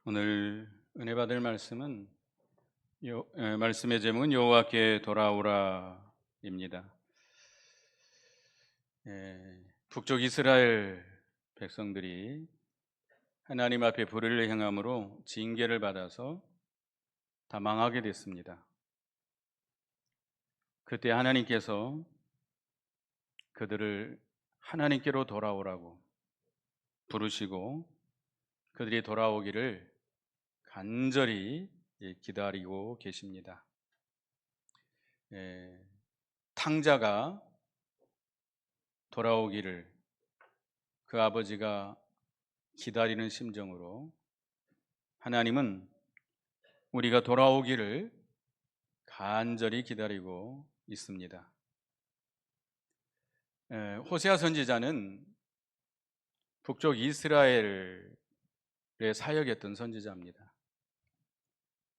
오늘 은혜 받을 말씀은 말씀의 제목은 여호와께 돌아오라입니다. 북쪽 이스라엘 백성들이 하나님 앞에 불의를 행함으로 징계를 받아서 다 망하게 됐습니다. 그때 하나님께서 그들을 하나님께로 돌아오라고 부르시고 그들이 돌아오기를 간절히 기다리고 계십니다. 탕자가 돌아오기를 그 아버지가 기다리는 심정으로 하나님은 우리가 돌아오기를 간절히 기다리고 있습니다. 호세아 선지자는 북쪽 이스라엘에 사역했던 선지자입니다.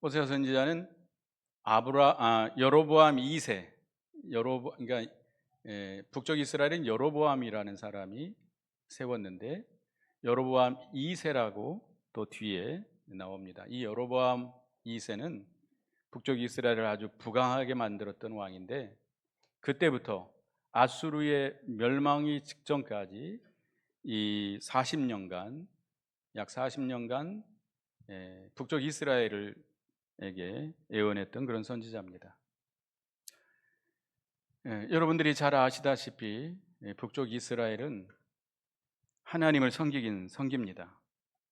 호세아 선지자는 여로보암 2세, 그러니까 북쪽 이스라엘은 여로보암이라는 사람이 세웠는데 여로보암 2세라고 또 뒤에 나옵니다. 이 여로보암 2세는 북쪽 이스라엘을 아주 부강하게 만들었던 왕인데 그때부터 아수르의 멸망이 직전까지 이 40년간 약 40년간 북쪽 이스라엘에게 예언했던 그런 선지자입니다. 여러분들이 잘 아시다시피 북쪽 이스라엘은 하나님을 섬깁니다.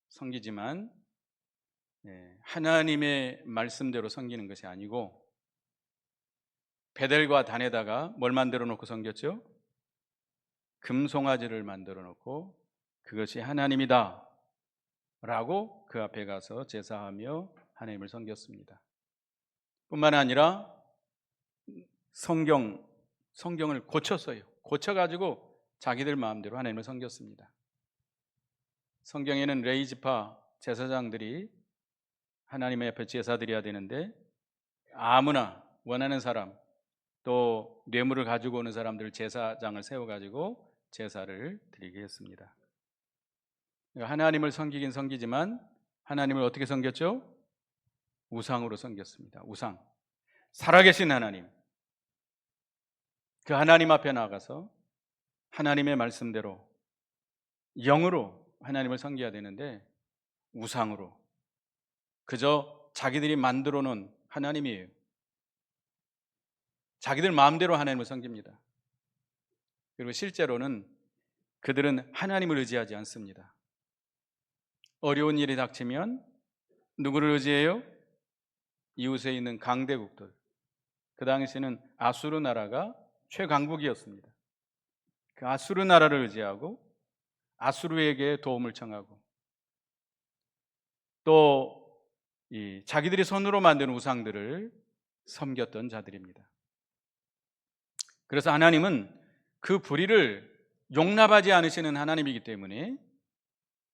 섬기지만 하나님의 말씀대로 섬기는 것이 아니고 베델과 단에다가 뭘 만들어 놓고 섬겼죠? 금송아지를 만들어 놓고 그것이 하나님이다 라고 그 앞에 가서 제사하며 하나님을 섬겼습니다. 뿐만 아니라 성경을 고쳤어요. 고쳐가지고 자기들 마음대로 하나님을 섬겼습니다. 성경에는 레위지파 제사장들이 하나님의 앞에 제사 드려야 되는데 아무나 원하는 사람 또 뇌물을 가지고 오는 사람들 제사장을 세워가지고 제사를 드리게 했습니다. 하나님을 섬기긴 섬기지만 하나님을 어떻게 섬겼죠? 우상으로 섬겼습니다. 우상. 살아계신 하나님. 그 하나님 앞에 나가서 하나님의 말씀대로 영으로 하나님을 섬겨야 되는데 우상으로 그저 자기들이 만들어 놓은 하나님이에요. 자기들 마음대로 하나님을 섬깁니다. 그리고 실제로는 그들은 하나님을 의지하지 않습니다. 어려운 일이 닥치면 누구를 의지해요? 이웃에 있는 강대국들. 그 당시에는 아수르 나라가 최강국이었습니다. 그 아수르 나라를 의지하고 아수르에게 도움을 청하고 또 자기들이 손으로 만든 우상들을 섬겼던 자들입니다. 그래서 하나님은 그 불의를 용납하지 않으시는 하나님이기 때문에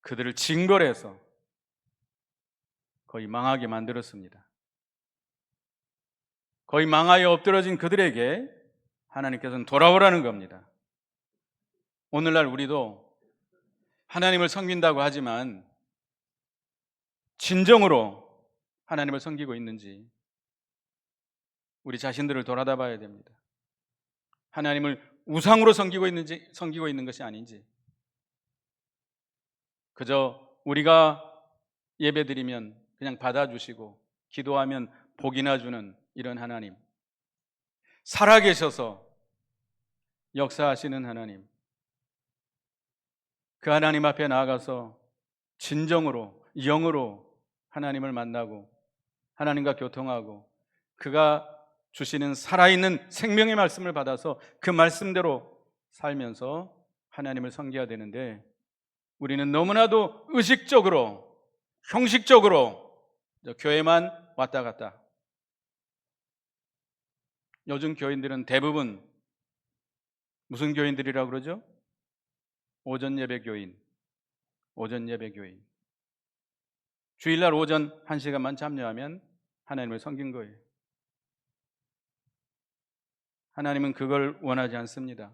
그들을 징벌해서 거의 망하게 만들었습니다. 거의 망하여 엎드러진 그들에게 하나님께서는 돌아오라는 겁니다. 오늘날 우리도 하나님을 섬긴다고 하지만 진정으로 하나님을 섬기고 있는지 우리 자신들을 돌아다 봐야 됩니다. 하나님을 우상으로 섬기고 있는 것이 아닌지, 그저 우리가 예배드리면 그냥 받아주시고 기도하면 복이나 주는 이런 하나님, 살아계셔서 역사하시는 하나님, 그 하나님 앞에 나아가서 진정으로 영으로 하나님을 만나고 하나님과 교통하고 그가 주시는 살아있는 생명의 말씀을 받아서 그 말씀대로 살면서 하나님을 섬겨야 되는데 우리는 너무나도 의식적으로 형식적으로 교회만 왔다 갔다. 요즘 교인들은 대부분 무슨 교인들이라고 그러죠? 오전 예배 교인. 주일날 오전 1시간만 참여하면 하나님을 섬긴 거예요. 하나님은 그걸 원하지 않습니다.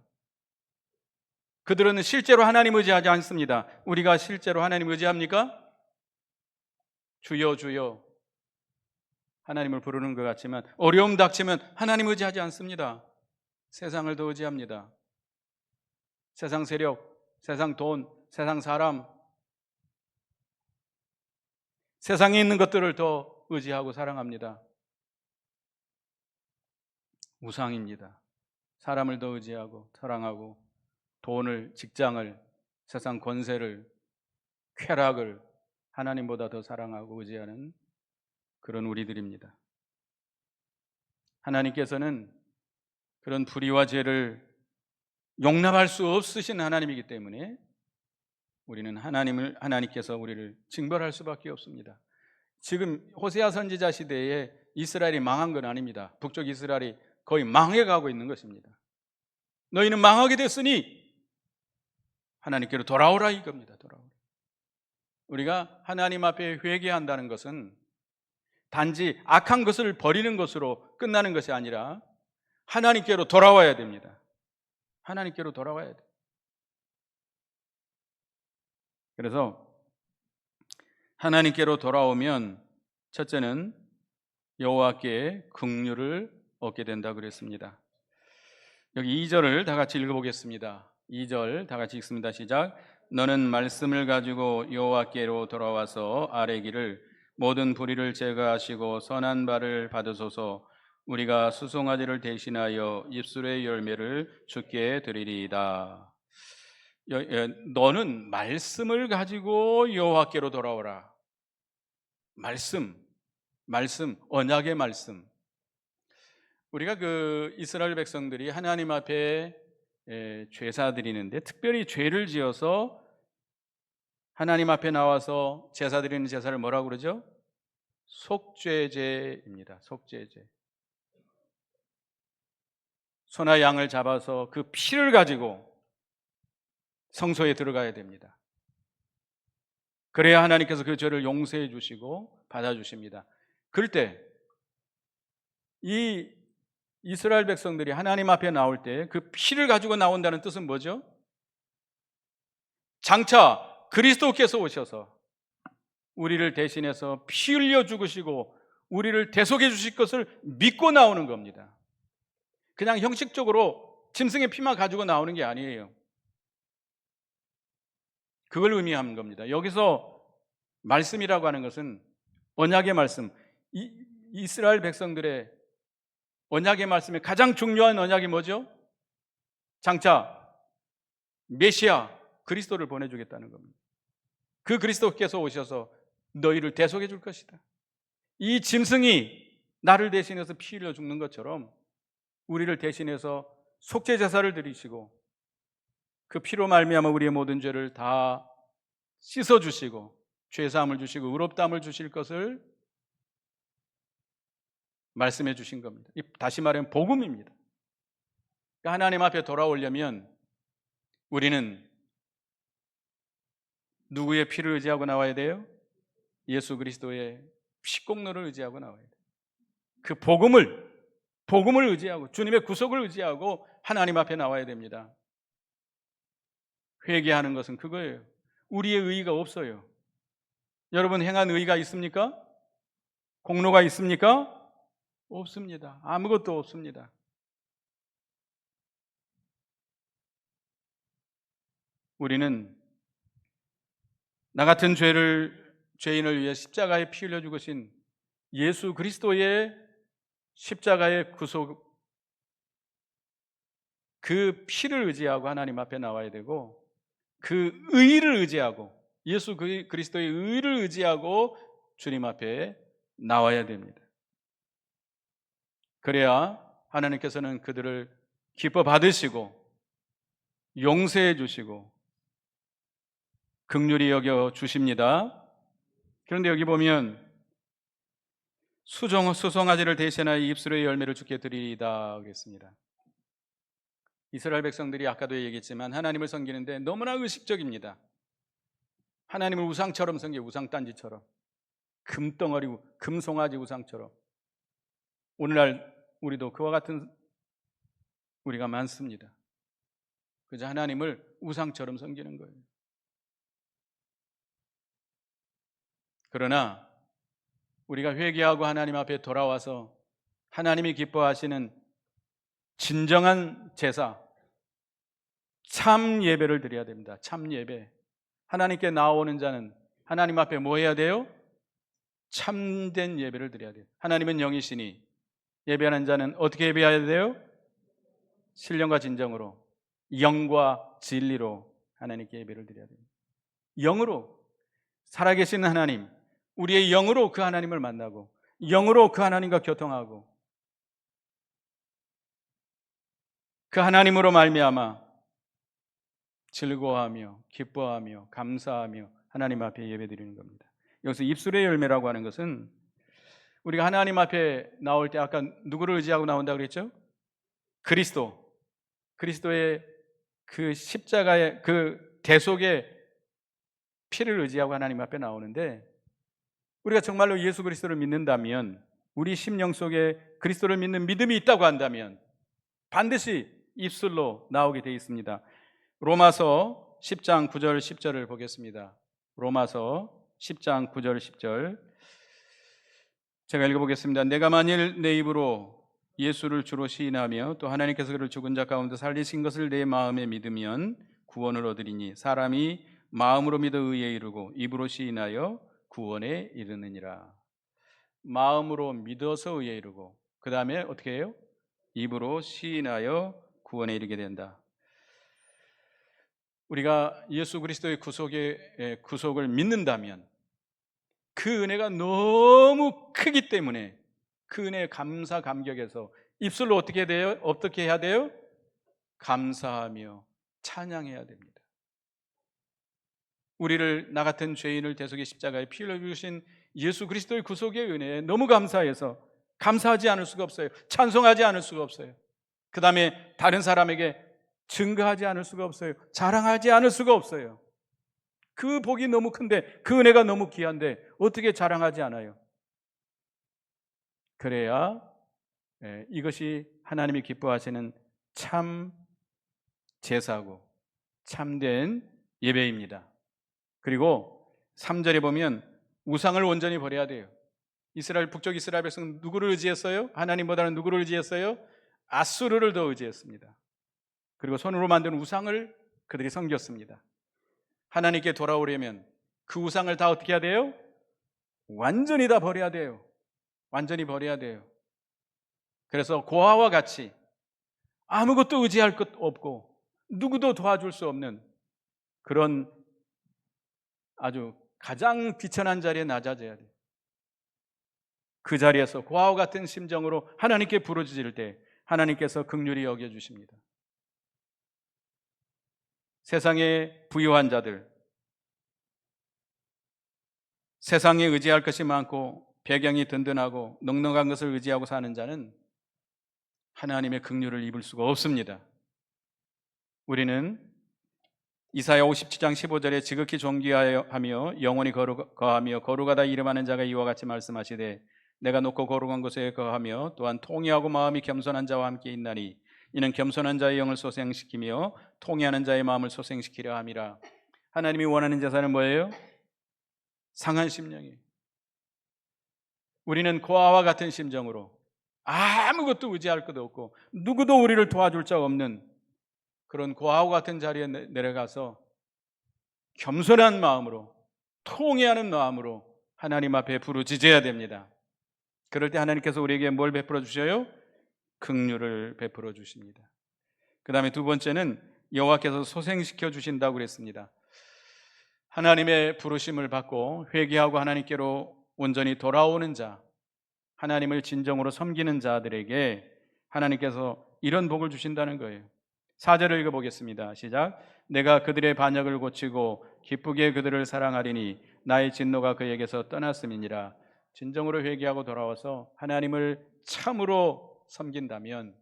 그들은 실제로 하나님 의지하지 않습니다. 우리가 실제로 하나님 의지합니까? 주여 주여 하나님을 부르는 것 같지만 어려움 닥치면 하나님 의지하지 않습니다. 세상을 더 의지합니다. 세상 세력, 세상 돈, 세상 사람, 세상에 있는 것들을 더 의지하고 사랑합니다. 우상입니다. 사람을 더 의지하고 사랑하고 돈을, 직장을, 세상 권세를, 쾌락을 하나님보다 더 사랑하고 의지하는 그런 우리들입니다. 하나님께서는 그런 불의와 죄를 용납할 수 없으신 하나님이기 때문에 우리는 하나님께서 우리를 징벌할 수밖에 없습니다. 지금 호세아 선지자 시대에 이스라엘이 망한 건 아닙니다. 북쪽 이스라엘이 거의 망해가고 있는 것입니다. 너희는 망하게 됐으니 하나님께로 돌아오라 이겁니다. 돌아오라. 우리가 하나님 앞에 회개한다는 것은 단지 악한 것을 버리는 것으로 끝나는 것이 아니라 하나님께로 돌아와야 됩니다. 하나님께로 돌아와야 돼요. 그래서 하나님께로 돌아오면 첫째는 여호와께 긍휼을 얻게 된다고 그랬습니다. 여기 2절을 다 같이 읽어보겠습니다. 2절 다 같이 읽습니다. 시작. 너는 말씀을 가지고 여호와께로 돌아와서 아뢰기를 모든 불의를 제거하시고 선한 바를 받으소서. 우리가 수송아지를 대신하여 입술의 열매를 주께 드리리이다. 너는 말씀을 가지고 여호와께로 돌아오라. 말씀, 언약의 말씀. 우리가 그 이스라엘 백성들이 하나님 앞에 제사 드리는데 특별히 죄를 지어서 하나님 앞에 나와서 제사 드리는 제사를 뭐라고 그러죠? 속죄제입니다. 속죄제. 소나 양을 잡아서 그 피를 가지고 성소에 들어가야 됩니다. 그래야 하나님께서 그 죄를 용서해 주시고 받아주십니다. 그럴 때 이 이스라엘 백성들이 하나님 앞에 나올 때 그 피를 가지고 나온다는 뜻은 뭐죠? 장차 그리스도께서 오셔서 우리를 대신해서 피 흘려 죽으시고 우리를 대속해 주실 것을 믿고 나오는 겁니다. 그냥 형식적으로 짐승의 피만 가지고 나오는 게 아니에요. 그걸 의미하는 겁니다. 여기서 말씀이라고 하는 것은 언약의 말씀, 이스라엘 백성들의 언약의 말씀에 가장 중요한 언약이 뭐죠? 장차 메시아 그리스도를 보내주겠다는 겁니다. 그 그리스도께서 오셔서 너희를 대속해 줄 것이다. 이 짐승이 나를 대신해서 피 흘려 죽는 것처럼 우리를 대신해서 속죄 제사를 드리시고 그 피로 말미암아 우리의 모든 죄를 다 씻어 주시고 죄 사함을 주시고 의롭다함을 주실 것을 말씀해 주신 겁니다. 다시 말하면 복음입니다. 하나님 앞에 돌아오려면 우리는 누구의 피를 의지하고 나와야 돼요? 예수 그리스도의 피공로를 의지하고 나와야 돼요. 그 복음을 의지하고 주님의 구속을 의지하고 하나님 앞에 나와야 됩니다. 회개하는 것은 그거예요. 우리의 의의가 없어요. 여러분 행한 의의가 있습니까? 공로가 있습니까? 없습니다. 아무것도 없습니다. 우리는 나 같은 죄인을 위해 십자가에 피 흘려 죽으신 예수 그리스도의 십자가의 구속, 그 피를 의지하고 하나님 앞에 나와야 되고 그 의를 의지하고 예수 그리스도의 의를 의지하고 주님 앞에 나와야 됩니다. 그래야 하나님께서는 그들을 기뻐 받으시고 용서해 주시고 긍휼히 여겨 주십니다. 그런데 여기 보면 수송아지를 대신하여 입술의 열매를 주께 드리리다 그랬습니다. 이스라엘 백성들이 아까도 얘기했지만 하나님을 섬기는데 너무나 의식적입니다. 하나님을 우상처럼 섬겨, 우상단지처럼, 금덩어리, 금송아지 우상처럼. 오늘날 우리도 그와 같은 우리가 많습니다. 그저 하나님을 우상처럼 섬기는 거예요. 그러나 우리가 회개하고 하나님 앞에 돌아와서 하나님이 기뻐하시는 진정한 제사, 참 예배를 드려야 됩니다. 참 예배. 하나님께 나오는 자는 하나님 앞에 뭐 해야 돼요? 참된 예배를 드려야 돼요. 하나님은 영이시니 예배하는 자는 어떻게 예배해야 돼요? 신령과 진정으로, 영과 진리로 하나님께 예배를 드려야 됩니다. 영으로, 살아계신 하나님, 우리의 영으로 그 하나님을 만나고 영으로 그 하나님과 교통하고 그 하나님으로 말미암아 즐거워하며 기뻐하며 감사하며 하나님 앞에 예배드리는 겁니다. 여기서 입술의 열매라고 하는 것은 우리가 하나님 앞에 나올 때 아까 누구를 의지하고 나온다고 그랬죠? 그리스도의 그 십자가의 그 대속의 피를 의지하고 하나님 앞에 나오는데, 우리가 정말로 예수 그리스도를 믿는다면, 우리 심령 속에 그리스도를 믿는 믿음이 있다고 한다면 반드시 입술로 나오게 되어 있습니다. 로마서 10장 9절 10절을 보겠습니다. 로마서 10장 9절 10절 제가 읽어보겠습니다. 내가 만일 내 입으로 예수를 주로 시인하며 또 하나님께서 그를 죽은 자 가운데 살리신 것을 내 마음에 믿으면 구원을 얻으리니 사람이 마음으로 믿어 의에 이르고 입으로 시인하여 구원에 이르느니라. 마음으로 믿어서 의에 이르고 그 다음에 어떻게 해요? 입으로 시인하여 구원에 이르게 된다. 우리가 예수 그리스도의 구속을 믿는다면 그 은혜가 너무 크기 때문에 그 은혜의 감사 감격에서 입술로 어떻게 해야 돼요? 감사하며 찬양해야 됩니다. 우리를, 나 같은 죄인을 대속의 십자가에 피 흘려주신 예수 그리스도의 구속의 은혜에 너무 감사해서 감사하지 않을 수가 없어요. 찬송하지 않을 수가 없어요. 그 다음에 다른 사람에게 증거하지 않을 수가 없어요. 자랑하지 않을 수가 없어요. 그 복이 너무 큰데, 그 은혜가 너무 귀한데 어떻게 자랑하지 않아요? 그래야 이것이 하나님이 기뻐하시는 참 제사고 참된 예배입니다. 그리고 3절에 보면 우상을 온전히 버려야 돼요. 북쪽 이스라엘 백성은 누구를 의지했어요? 하나님보다는 누구를 의지했어요? 아수르를 더 의지했습니다. 그리고 손으로 만든 우상을 그들이 섬겼습니다. 하나님께 돌아오려면 그 우상을 다 어떻게 해야 돼요? 완전히 다 버려야 돼요. 완전히 버려야 돼요. 그래서 고아와 같이 아무것도 의지할 것 없고 누구도 도와줄 수 없는 그런 아주 가장 비천한 자리에 낮아져야 돼요. 그 자리에서 고아와 같은 심정으로 하나님께 부르짖을 때 하나님께서 긍휼히 여겨주십니다. 세상에 부유한 자들, 세상에 의지할 것이 많고 배경이 든든하고 넉넉한 것을 의지하고 사는 자는 하나님의 긍휼을 입을 수가 없습니다. 우리는 이사야 57장 15절에 지극히 존귀하며 영원히 거하며 거룩하다 이름하는 자가 이와 같이 말씀하시되 내가 높고 거룩한 곳에 거하며 또한 통회하고 마음이 겸손한 자와 함께 있나니 이는 겸손한 자의 영을 소생시키며 통회하는 자의 마음을 소생시키려 함이라. 하나님이 원하는 제사는 뭐예요? 상한 심령이에요. 우리는 고아와 같은 심정으로 아무것도 의지할 것도 없고 누구도 우리를 도와줄 자 없는 그런 고아와 같은 자리에 내려가서 겸손한 마음으로, 통회하는 마음으로 하나님 앞에 부르짖어야 됩니다. 그럴 때 하나님께서 우리에게 뭘 베풀어 주셔요? 긍휼을 베풀어 주십니다. 그 다음에 두 번째는 여호와께서 소생시켜 주신다고 그랬습니다. 하나님의 부르심을 받고 회개하고 하나님께로 온전히 돌아오는 자, 하나님을 진정으로 섬기는 자들에게 하나님께서 이런 복을 주신다는 거예요. 4절을 읽어보겠습니다. 시작. 내가 그들의 반역을 고치고 기쁘게 그들을 사랑하리니 나의 진노가 그에게서 떠났음이니라. 진정으로 회개하고 돌아와서 하나님을 참으로 섬긴다면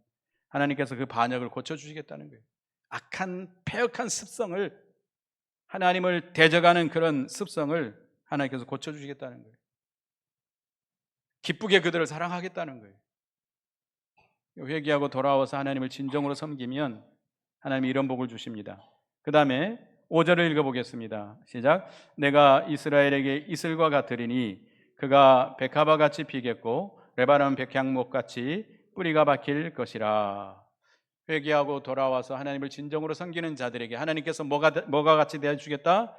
하나님께서 그 반역을 고쳐주시겠다는 거예요. 악한 패역한 습성을, 하나님을 대적하는 그런 습성을 하나님께서 고쳐주시겠다는 거예요. 기쁘게 그들을 사랑하겠다는 거예요. 회개하고 돌아와서 하나님을 진정으로 섬기면 하나님이 이런 복을 주십니다. 그 다음에 5절을 읽어보겠습니다. 시작. 내가 이스라엘에게 이슬과 같으리니 그가 백합화같이 피겠고 레바논 백향목같이 뿌리가 박힐 것이라. 회개하고 돌아와서 하나님을 진정으로 섬기는 자들에게 하나님께서 뭐가 같이 되어 주겠다?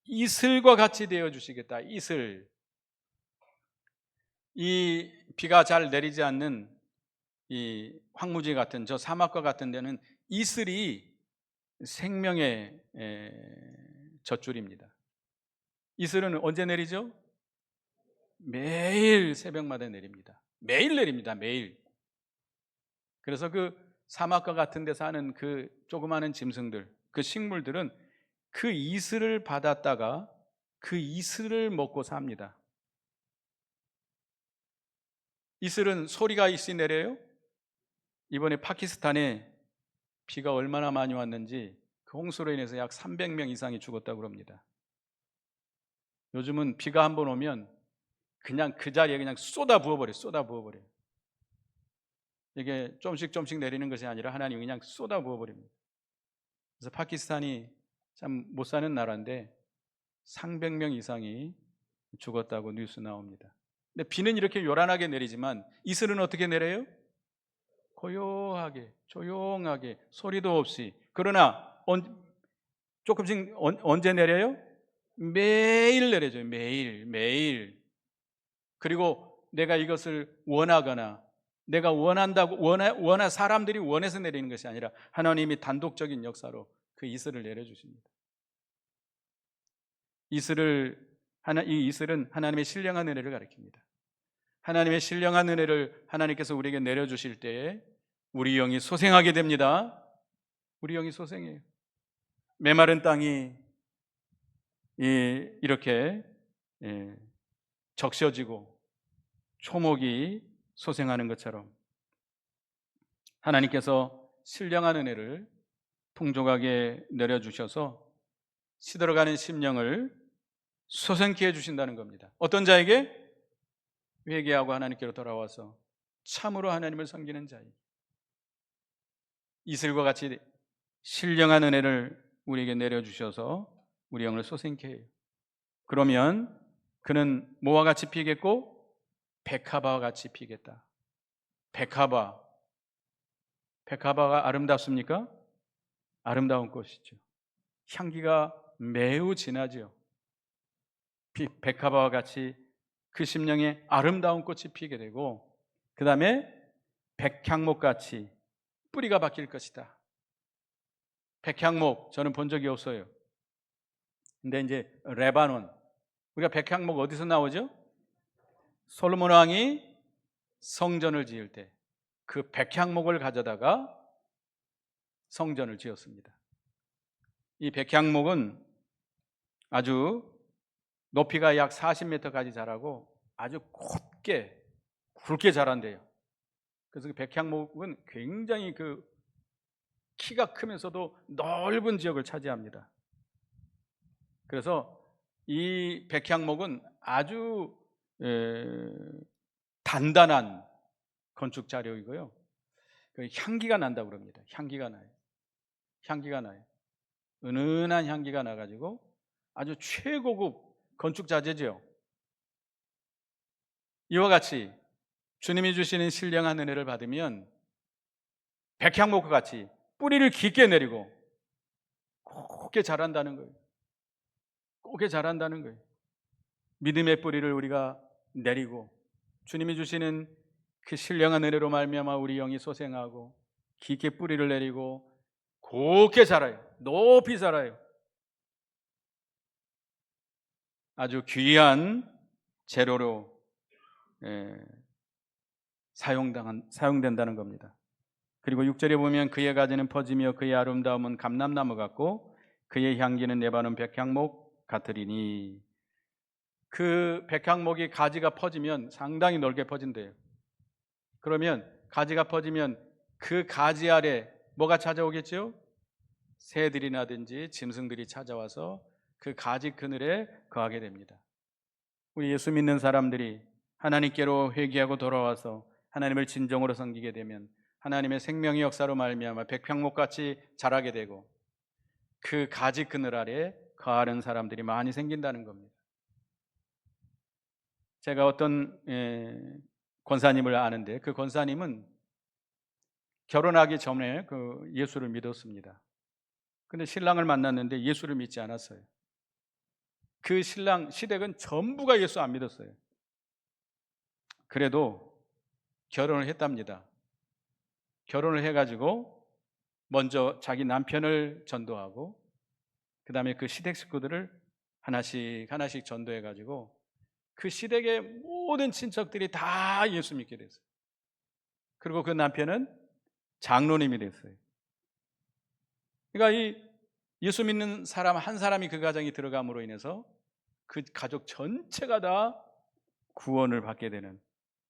이슬과 같이 되어 주시겠다. 이슬. 이 비가 잘 내리지 않는 이 황무지 같은 저 사막과 같은 데는 이슬이 생명의 젖줄입니다. 이슬은 언제 내리죠? 매일 새벽마다 내립니다. 매일 내립니다. 매일. 그래서 그 사막과 같은 데 사는 그 조그마한 짐승들, 그 식물들은 그 이슬을 받았다가 그 이슬을 먹고 삽니다. 이슬은 소리가 있이 내려요. 이번에 파키스탄에 비가 얼마나 많이 왔는지 그 홍수로 인해서 약 300명 이상이 죽었다고 합니다. 요즘은 비가 한번 오면 그냥 그 자리에 그냥 쏟아 부어버려요. 이게 조금씩 내리는 것이 아니라 하나님이 그냥 쏟아 부어버립니다. 그래서 파키스탄이 참 못 사는 나라인데 300명 이상이 죽었다고 뉴스 나옵니다. 근데 비는 이렇게 요란하게 내리지만 이슬은 어떻게 내려요? 고요하게, 조용하게, 소리도 없이. 그러나 조금씩 언제 내려요? 매일 내려줘요. 매일. 그리고 내가 이것을 원하거나 내가 원한다고 사람들이 원해서 내리는 것이 아니라 하나님이 단독적인 역사로 그 이슬을 내려주십니다. 이 이슬은 하나님의 신령한 은혜를 가리킵니다. 하나님의 신령한 은혜를 하나님께서 우리에게 내려주실 때에 우리 영이 소생하게 됩니다. 우리 영이 소생해요. 메마른 땅이 이렇게 적셔지고 초목이 소생하는 것처럼 하나님께서 신령한 은혜를 풍족하게 내려주셔서 시들어가는 심령을 소생케 해주신다는 겁니다. 어떤 자에게? 회개하고 하나님께로 돌아와서 참으로 하나님을 섬기는 자에게. 이슬과 같이 신령한 은혜를 우리에게 내려주셔서 우리 영을 소생케 해요. 그러면 그는 뭐와 같이 피겠고? 백합화와 같이 피겠다. 백합화가 아름답습니까? 아름다운 꽃이죠. 향기가 매우 진하죠. 백합화와 같이 그 심령에 아름다운 꽃이 피게 되고 그 다음에 백향목같이 뿌리가 박힐 것이다. 백향목 저는 본 적이 없어요. 근데 이제 레바논, 우리가 백향목 어디서 나오죠? 솔로몬 왕이 성전을 지을 때 그 백향목을 가져다가 성전을 지었습니다. 이 백향목은 아주 높이가 약 40m까지 자라고 아주 굵게 자란대요. 그래서 그 백향목은 굉장히 그 키가 크면서도 넓은 지역을 차지합니다. 그래서 이 백향목은 아주 단단한 건축 자료이고요. 그 향기가 난다고 그럽니다. 향기가 나요. 은은한 향기가 나가지고 아주 최고급 건축 자재죠. 이와 같이 주님이 주시는 신령한 은혜를 받으면 백향목과 같이 뿌리를 깊게 내리고 곱게 자란다는 거예요. 믿음의 뿌리를 우리가 내리고 주님이 주시는 그 신령한 은혜로 말미암아 우리 영이 소생하고 깊게 뿌리를 내리고 곱게 자라요. 높이 자라요. 아주 귀한 재료로 사용된다는 겁니다. 그리고 6절에 보면 그의 가지는 퍼지며 그의 아름다움은 감람나무 같고 그의 향기는 레바논 백향목 같으리니. 그 백향목이 가지가 퍼지면 상당히 넓게 퍼진대요. 그러면 가지가 퍼지면 그 가지 아래 뭐가 찾아오겠죠? 새들이라든지 짐승들이 찾아와서 그 가지 그늘에 거하게 됩니다. 우리 예수 믿는 사람들이 하나님께로 회개하고 돌아와서 하나님을 진정으로 섬기게 되면 하나님의 생명의 역사로 말미암아 백향목같이 자라게 되고 그 가지 그늘 아래 거하는 사람들이 많이 생긴다는 겁니다. 제가 어떤 권사님을 아는데 그 권사님은 결혼하기 전에 그 예수를 믿었습니다. 근데 신랑을 만났는데 예수를 믿지 않았어요. 그 신랑 시댁은 전부가 예수 안 믿었어요. 그래도 결혼을 했답니다. 결혼을 해가지고 먼저 자기 남편을 전도하고 그 다음에 그 시댁 식구들을 하나씩 하나씩 전도해가지고 그 시댁의 모든 친척들이 다 예수 믿게 됐어요. 그리고 그 남편은 장로님이 됐어요. 그러니까 이 예수 믿는 사람 한 사람이 그 가정에 들어감으로 인해서 그 가족 전체가 다 구원을 받게 되는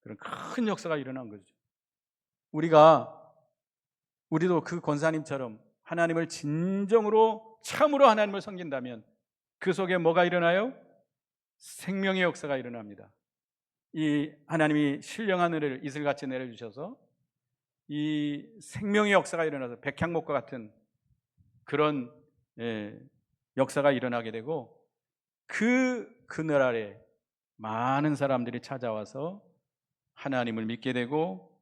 그런 큰 역사가 일어난 거죠. 우리도 그 권사님처럼 하나님을 진정으로 참으로 하나님을 섬긴다면 그 속에 뭐가 일어나요? 생명의 역사가 일어납니다. 이 하나님이 신령한 은혜를 이슬같이 내려주셔서 이 생명의 역사가 일어나서 백향목과 같은 그런 역사가 일어나게 되고 그늘 아래 많은 사람들이 찾아와서 하나님을 믿게 되고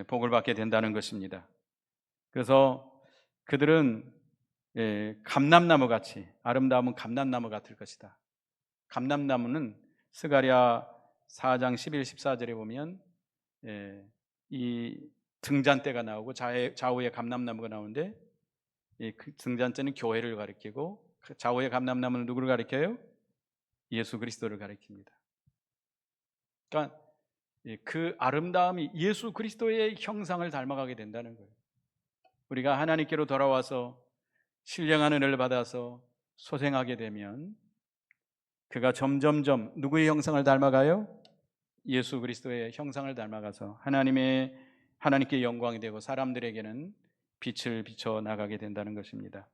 복을 받게 된다는 것입니다. 그래서 그들은 감람나무 같이 아름다움은 감람나무 같을 것이다. 감람나무는 스가랴 4장 11, 14절에 보면 이 등잔대가 나오고 좌우에 감람나무가 나오는데 이 등잔대는 교회를 가리키고 좌우의 감람나무는 누구를 가리켜요? 예수 그리스도를 가리킵니다. 그러니까 그 아름다움이 예수 그리스도의 형상을 닮아가게 된다는 거예요. 우리가 하나님께로 돌아와서 신령한 은혜를 받아서 소생하게 되면 그가 점점점 누구의 형상을 닮아가요? 예수 그리스도의 형상을 닮아가서 하나님께 영광이 되고 사람들에게는 빛을 비춰 나가게 된다는 것입니다.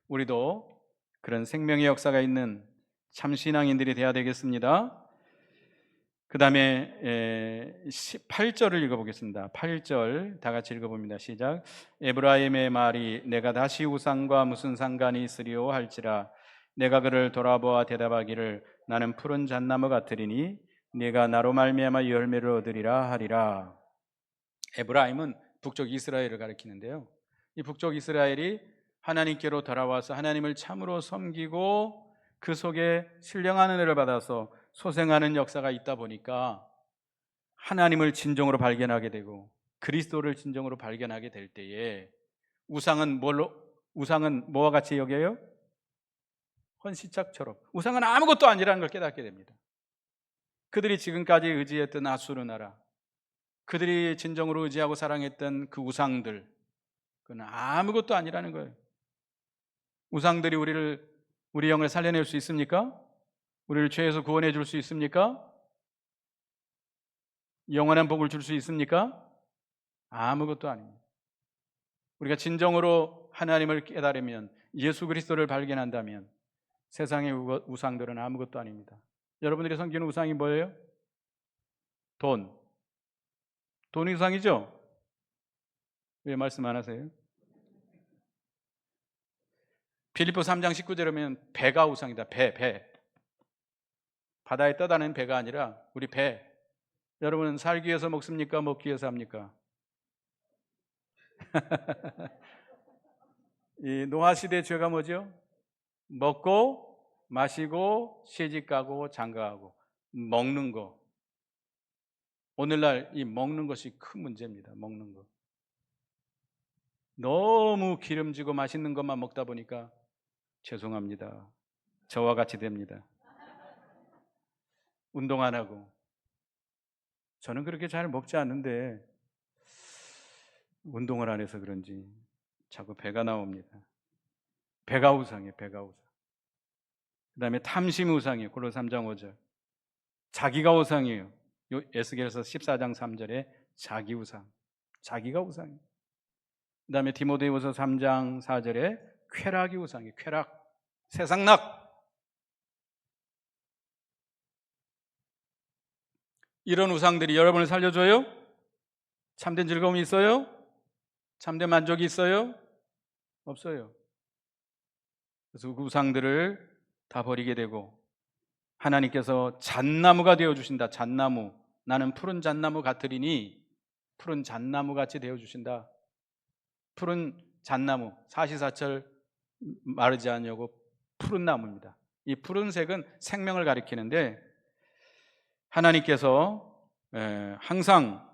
우리도 그런 생명의 역사가 있는 참 신앙인들이 되어야 되겠습니다. 그 다음에 8절을 읽어보겠습니다. 8절 다 같이 읽어봅니다. 시작. 에브라임의 말이 내가 다시 우상과 무슨 상관이 있으리요 할지라 내가 그를 돌아보아 대답하기를 나는 푸른 잣나무 같으리니 네가 나로 말미암아 열매를 얻으리라 하리라. 에브라임은 북쪽 이스라엘을 가리키는데요, 이 북쪽 이스라엘이 하나님께로 돌아와서 하나님을 참으로 섬기고 그 속에 신령한 은혜를 받아서 소생하는 역사가 있다 보니까 하나님을 진정으로 발견하게 되고 그리스도를 진정으로 발견하게 될 때에 우상은 뭐와 같이 여겨요? 헌시짝처럼 우상은 아무것도 아니라는 걸 깨닫게 됩니다. 그들이 지금까지 의지했던 아수르 나라, 그들이 진정으로 의지하고 사랑했던 그 우상들, 그건 아무것도 아니라는 거예요. 우상들이 우리 영을 살려낼 수 있습니까? 우리를 죄에서 구원해 줄 수 있습니까? 영원한 복을 줄 수 있습니까? 아무것도 아닙니다. 우리가 진정으로 하나님을 깨달으면, 예수 그리스도를 발견한다면 세상의 우상들은 아무것도 아닙니다. 여러분들이 섬기는 우상이 뭐예요? 돈이 우상이죠? 왜 말씀 안 하세요? 빌립보 3장 19절에 보면 배가 우상이다. 배. 바다에 떠다니는 배가 아니라 우리 배. 여러분은 살기 위해서 먹습니까? 먹기 위해서 합니까? 이 노아 시대의 죄가 뭐죠? 먹고 마시고 시집가고 장가가고 먹는 거. 오늘날 이 먹는 것이 큰 문제입니다. 먹는 거. 너무 기름지고 맛있는 것만 먹다 보니까 죄송합니다. 저와 같이 됩니다. 운동 안 하고. 저는 그렇게 잘 먹지 않는데 운동을 안 해서 그런지 자꾸 배가 나옵니다. 배가 우상이에요. 배가 우상. 그 다음에 탐심이 우상이에요. 골로새 3장 5절. 자기가 우상이에요. 에스겔서 14장 3절에 자기 우상. 자기가 우상이에요. 그 다음에 디모데후서 3장 4절에 쾌락이 우상이에요. 쾌락. 세상락. 이런 우상들이 여러분을 살려줘요? 참된 즐거움이 있어요? 참된 만족이 있어요? 없어요. 그래서 그 우상들을 다 버리게 되고 하나님께서 잣나무가 되어주신다. 잣나무. 나는 푸른 잣나무 같으리니 푸른 잣나무 같이 되어주신다. 푸른 잣나무, 사시사철 마르지 않냐고 푸른 나무입니다. 이 푸른색은 생명을 가리키는데 하나님께서 항상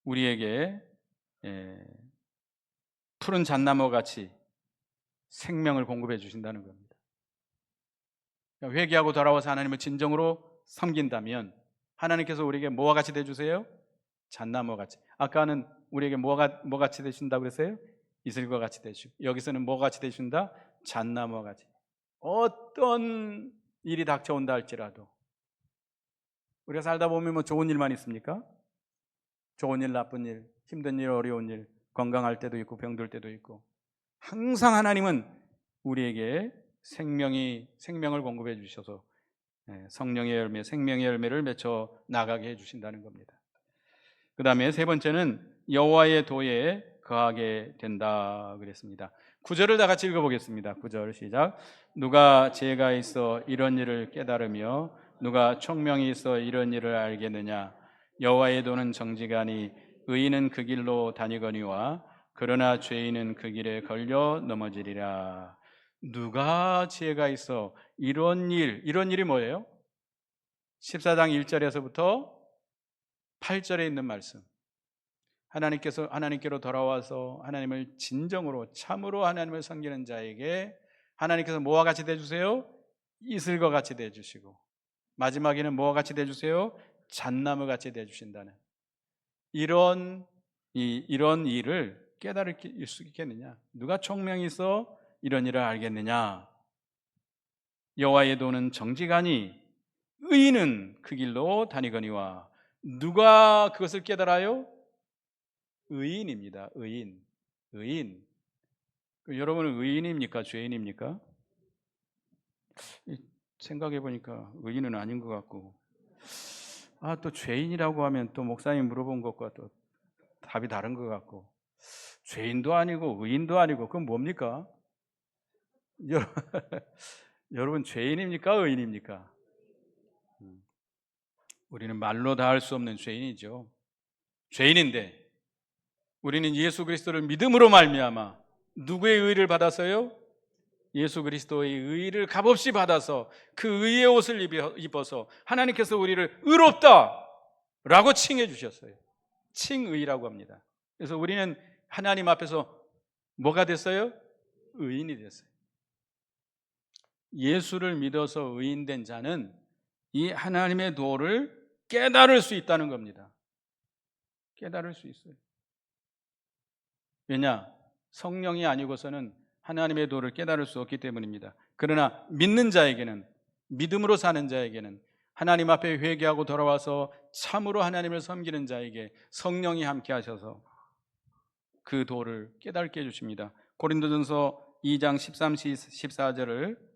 우리에게 푸른 잣나무 같이 생명을 공급해 주신다는 겁니다. 회개하고 돌아와서 하나님을 진정으로 섬긴다면 하나님께서 우리에게 뭐와 같이 되주세요? 잣나무 같이. 아까는 우리에게 뭐 같이 되신다고 그랬어요? 이슬과 같이 되시고, 여기서는 뭐 같이 되신다? 잣나무와 같이. 어떤 일이 닥쳐온다 할지라도 우리가 살다 보면 뭐 좋은 일만 있습니까? 좋은 일, 나쁜 일, 힘든 일, 어려운 일, 건강할 때도 있고 병들 때도 있고, 항상 하나님은 우리에게 생명을 공급해 주셔서 성령의 열매, 생명의 열매를 맺혀 나가게 해주신다는 겁니다. 그 다음에 세 번째는 여호와의 도에 거하게 된다 그랬습니다. 9절을 다 같이 읽어보겠습니다. 9절 시작. 누가 지혜가 있어 이런 일을 깨달으며 누가 총명이 있어 이런 일을 알겠느냐. 여호와의 도는 정직하니 의인은 그 길로 다니거니와 그러나 죄인은 그 길에 걸려 넘어지리라. 누가 지혜가 있어 이런 일이 뭐예요? 14장 1절에서부터 8절에 있는 말씀. 하나님께로 돌아와서 하나님을 진정으로 참으로 하나님을 섬기는 자에게 하나님께서 뭐와 같이 되주세요? 이슬과 같이 되주시고, 마지막에는 뭐와 같이 되주세요? 잣나무 같이 되주신다는 이런 일을 깨달을 수 있겠느냐? 누가 총명이 있어 이런 일을 알겠느냐? 여호와의 도는 정직하니 의인은 그 길로 다니거니와. 누가 그것을 깨달아요? 의인입니다. 의인. 여러분은 의인입니까? 죄인입니까? 생각해 보니까 의인은 아닌 것 같고, 또 죄인이라고 하면 또 목사님 물어본 것과 또 답이 다른 것 같고, 죄인도 아니고 의인도 아니고 그건 뭡니까? 여러분 죄인입니까? 의인입니까? 우리는 말로 다 할 수 없는 죄인이죠. 죄인인데 우리는 예수 그리스도를 믿음으로 말미암아 누구의 의를 받아서요? 예수 그리스도의 의를 값없이 받아서 그 의의 옷을 입어서 하나님께서 우리를 의롭다라고 칭해 주셨어요. 칭의라고 합니다. 그래서 우리는 하나님 앞에서 뭐가 됐어요? 의인이 됐어요. 예수를 믿어서 의인된 자는 이 하나님의 도를 깨달을 수 있다는 겁니다. 깨달을 수 있어요. 왜냐? 성령이 아니고서는 하나님의 도를 깨달을 수 없기 때문입니다. 그러나 믿는 자에게는, 믿음으로 사는 자에게는, 하나님 앞에 회개하고 돌아와서 참으로 하나님을 섬기는 자에게 성령이 함께 하셔서 그 도를 깨닫게 해주십니다. 고린도전서 2장 13, 14절을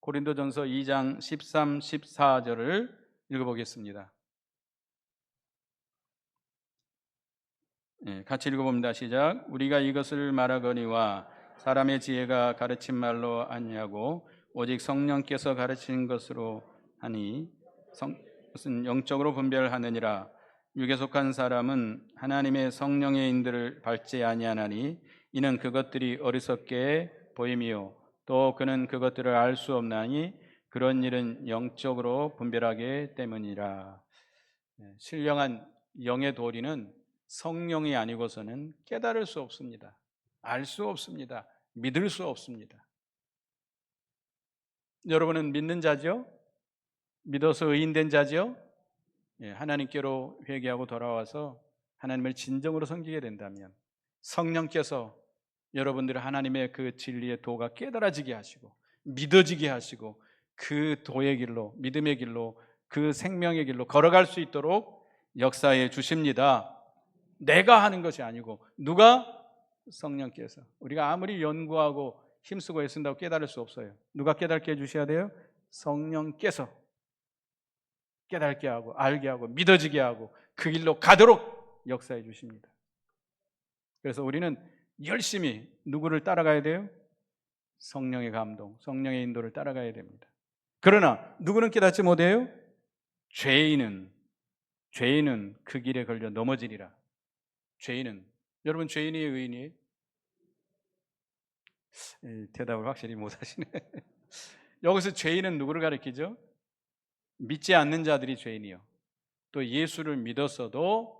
고린도전서 2장 13, 14절을 읽어보겠습니다. 같이 읽어봅니다. 시작. 우리가 이것을 말하거니와 사람의 지혜가 가르친 말로 아니하고 오직 성령께서 가르치는 것으로 하니 그것은 영적으로 분별하느니라. 육에 속한 사람은 하나님의 성령의 인도를 밟지 아니하나니 이는 그것들이 어리석게 보임이요 또 그는 그것들을 알 수 없나니 그런 일은 영적으로 분별하기 때문이라. 신령한 영의 도리는 성령이 아니고서는 깨달을 수 없습니다. 알 수 없습니다. 믿을 수 없습니다. 여러분은 믿는 자죠? 믿어서 의인된 자죠? 하나님께로 회개하고 돌아와서 하나님을 진정으로 섬기게 된다면 성령께서 여러분들을 하나님의 그 진리의 도가 깨달아지게 하시고 믿어지게 하시고 그 도의 길로, 믿음의 길로, 그 생명의 길로 걸어갈 수 있도록 역사해 주십니다. 내가 하는 것이 아니고 누가? 성령께서. 우리가 아무리 연구하고 힘쓰고 애쓴다고 깨달을 수 없어요. 누가 깨닫게 해주셔야 돼요? 성령께서 깨닫게 하고 알게 하고 믿어지게 하고 그 길로 가도록 역사해 주십니다. 그래서 우리는 열심히 누구를 따라가야 돼요? 성령의 감동, 성령의 인도를 따라가야 됩니다. 그러나 누구는 깨닫지 못해요? 죄인은 그 길에 걸려 넘어지리라. 죄인은, 여러분 죄인이에요, 의인이에요? 대답을 확실히 못 하시네. 여기서 죄인은 누구를 가리키죠? 믿지 않는 자들이 죄인이요, 또 예수를 믿었어도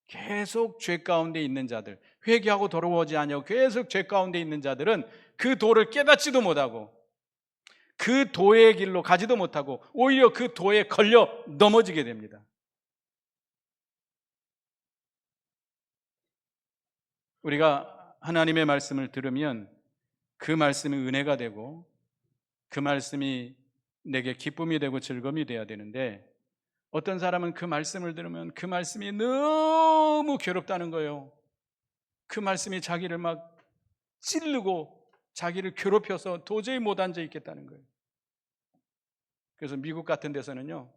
계속 죄 가운데 있는 자들, 회개하고 돌아오지 아니하고 계속 죄 가운데 있는 자들은 그 도를 깨닫지도 못하고 그 도의 길로 가지도 못하고 오히려 그 도에 걸려 넘어지게 됩니다. 우리가 하나님의 말씀을 들으면 그 말씀이 은혜가 되고 그 말씀이 내게 기쁨이 되고 즐거움이 돼야 되는데, 어떤 사람은 그 말씀을 들으면 그 말씀이 너무 괴롭다는 거예요. 그 말씀이 자기를 막 찌르고 자기를 괴롭혀서 도저히 못 앉아 있겠다는 거예요. 그래서 미국 같은 데서는요,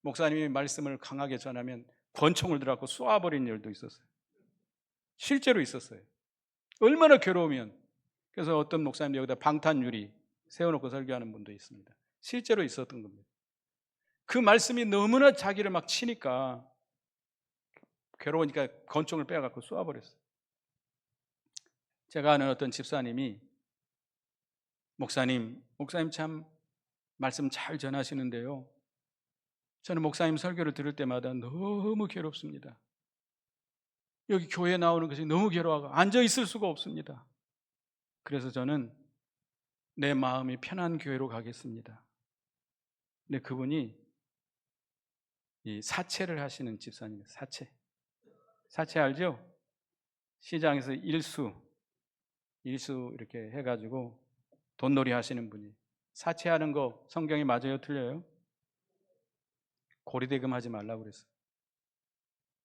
목사님이 말씀을 강하게 전하면 권총을 들어갖고 쏘아버린 일도 있었어요. 실제로 있었어요. 얼마나 괴로우면. 그래서 어떤 목사님 여기다 방탄유리 세워놓고 설교하는 분도 있습니다. 실제로 있었던 겁니다. 그 말씀이 너무나 자기를 막 치니까 괴로우니까 권총을 빼갖고 쏘아버렸어요. 제가 아는 어떤 집사님이 목사님 참 말씀 잘 전하시는데요, 저는 목사님 설교를 들을 때마다 너무 괴롭습니다. 여기 교회 나오는 것이 너무 괴로워서 앉아 있을 수가 없습니다. 그래서 저는 내 마음이 편한 교회로 가겠습니다. 근데 그분이 이 사채를 하시는 집사님이에요. 사채 알죠? 시장에서 일수 이렇게 해가지고 돈놀이 하시는 분이. 사채하는 거 성경이 맞아요, 틀려요? 고리대금 하지 말라고 그랬어요.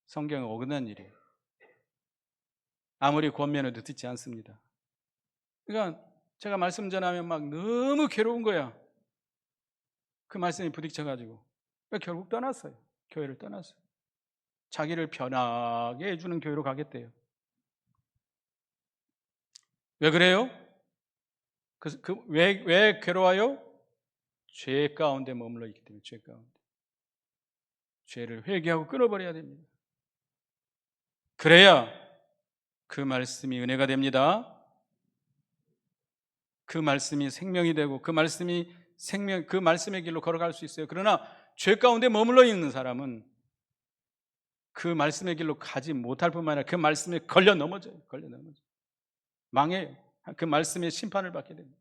성경에 어긋난 일이에요. 아무리 권면해도 듣지 않습니다. 그러니까 제가 말씀 전하면 막 너무 괴로운 거야. 그 말씀이 부딪혀가지고 결국 떠났어요. 교회를 떠났어요. 자기를 편하게 해주는 교회로 가겠대요. 왜 그래요? 왜 괴로워요? 죄 가운데 머물러 있기 때문에. 죄 가운데. 죄를 회개하고 끊어버려야 됩니다. 그래야 그 말씀이 은혜가 됩니다. 그 말씀이 생명이 되고 그 말씀의 길로 걸어갈 수 있어요. 그러나 죄 가운데 머물러 있는 사람은 그 말씀의 길로 가지 못할 뿐만 아니라 그 말씀에 걸려 넘어져요. 망해요. 그 말씀의 심판을 받게 됩니다.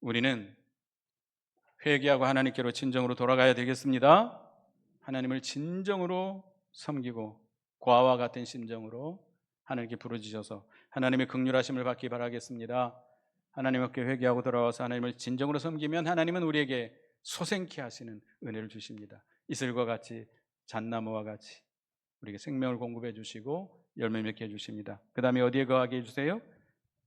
우리는 회개하고 하나님께로 진정으로 돌아가야 되겠습니다. 하나님을 진정으로 섬기고 고아와 같은 심정으로 하나님께 부르짖어서 하나님의 긍휼하심을 받기 바라겠습니다. 하나님께 회개하고 돌아와서 하나님을 진정으로 섬기면 하나님은 우리에게 소생케 하시는 은혜를 주십니다. 이슬과 같이 잣나무와 같이 우리에게 생명을 공급해 주시고 열매 맺게 해 주십니다. 그 다음에 어디에 거하게 해주세요?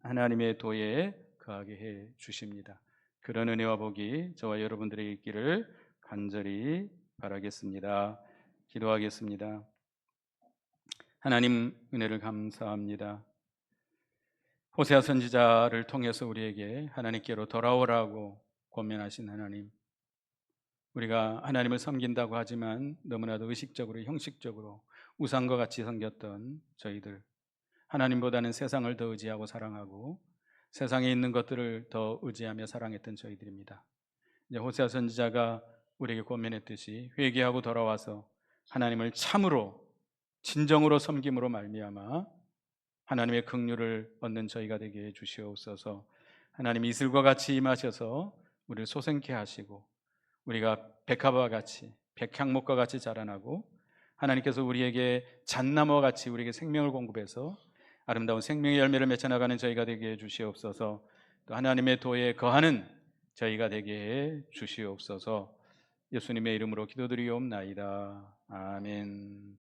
하나님의 도에 거하게 해 주십니다. 그런 은혜와 복이 저와 여러분들에게 있기를 간절히 바라겠습니다. 기도하겠습니다. 하나님 은혜를 감사합니다. 호세아 선지자를 통해서 우리에게 하나님께로 돌아오라고 권면하신 하나님, 우리가 하나님을 섬긴다고 하지만 너무나도 의식적으로 형식적으로 우상과 같이 섬겼던 저희들, 하나님보다는 세상을 더 의지하고 사랑하고 세상에 있는 것들을 더 의지하며 사랑했던 저희들입니다. 이제 호세아 선지자가 우리에게 권면했듯이 회개하고 돌아와서 하나님을 참으로 진정으로 섬김으로 말미암아 하나님의 긍휼을 얻는 저희가 되게 해 주시옵소서. 하나님 이슬과 같이 임하셔서 우리를 소생케 하시고 우리가 백합과 같이 백향목과 같이 자라나고 하나님께서 우리에게 잣나무와 같이 우리에게 생명을 공급해서 아름다운 생명의 열매를 맺어나가는 저희가 되게 해 주시옵소서. 또 하나님의 도에 거하는 저희가 되게 해 주시옵소서. 예수님의 이름으로 기도드리옵나이다. 아멘.